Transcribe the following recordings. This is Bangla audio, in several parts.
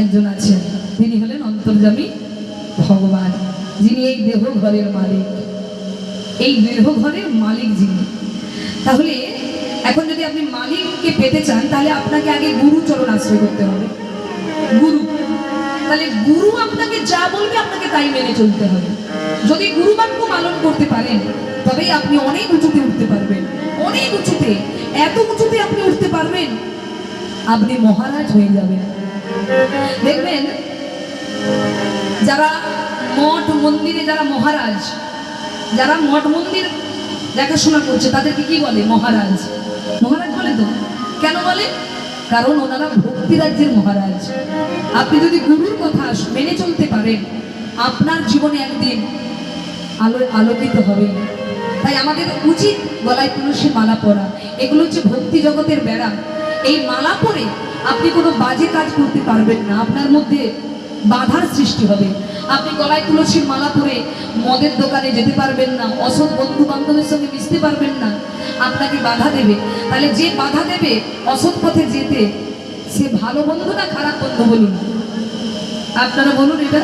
একজন আছেন, তিনি হলেন অন্তর্যামী ভগবান, যিনি এই দেহ ঘরের মালিক, এই দেহ ঘরের মালিক যিনি। তাহলে এখন যদি আপনি মালিককে পেতে চান তাহলে আপনাকে আগে গুরু চরণ আশ্রয় করতে হবে। গুরু, তাহলে গুরু আপনাকে যা বলবে আপনাকে তাই মেনে চলতে হবে। যদি গুরু বাক্য পালন করতে পারেন তবেই আপনি অনেক উঁচুতে উঠতে পারবেন, অনেক উঁচুতে, এত উঁচুতে আপনি উঠতে পারবেন আপনি মহারাজ হয়ে যাবেন। দেখবেন যারা মঠ মন্দিরে, যারা মহারাজ, যারা মঠ মন্দির দেখাশোনা করছে তাদেরকে কি বলে? মহারাজ। মহারাজ বলে তো কেন বলে? কারণ ওনারা ভক্তি রাজ্যের মহারাজ। আপনি যদি গুরুর কথা মেনে চলতে পারেন আপনার জীবনে একদিন আলোকিত হবে। তাই আমাদের উচিত গলায় তুলসী মালা পরা। এগুলো হচ্ছে ভক্তি জগতের বেড়া। এই মালা পরে আপনি কোনো বাজে কাজ করতে পারবেন না, আপনার মধ্যে বাধার সৃষ্টি হবে। আপনি গলায় তুলসীর মালা পরে মদের দোকানে যেতে পারবেন না, অসৎ বন্ধু বান্ধবের সঙ্গে মিশতে পারবেন না, আপনাকে বাধা দেবে। তাহলে যে বাধা দেবে অসৎ পথে যেতে, সে ভালো বন্ধু না খারাপ বন্ধু? বলুন, আপনারা বলুন এটা।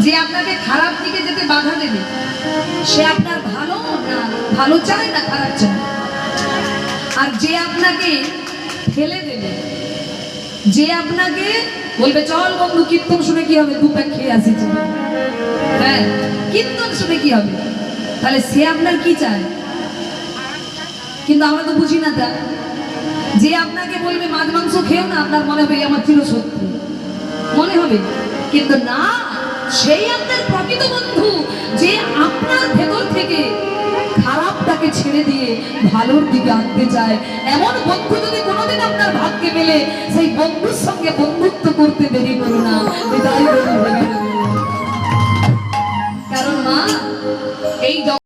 যে আপনাকে খারাপ দিকে যেতে বাধা দেবে সে আপনার ভালো না ভালো চায় না খারাপ চায়? আর যে আপনাকে ফেলে দেবে, যে আপনাকে বলবে চল বন্ধু কীর্তন শুনে কি হবে, দু প্যাক খেয়ে আসি, হ্যাঁ কীর্তন শুনে কি হবে, তাহলে সে আপনার কি চায়? কিন্তু আমরা তো বুঝি না তা। যে আপনাকে বলবে মাছ মাংস খেও না, আপনার মনে হবে আমার চিরশত্রু মনে হবে, কিন্তু না, সেই আপনার প্রকৃত বন্ধু, যে আপনার ভেতর থেকে খারাপটাকে ছেড়ে দিয়ে ভালোর দিকে আনতে চায়। এমন বন্ধু যদি কোনোদিন আপনার ভাগ্যে মেলে, সেই বন্ধুর সঙ্গে বন্ধুত্ব করতে দেরি করো না। কারণ মা, এই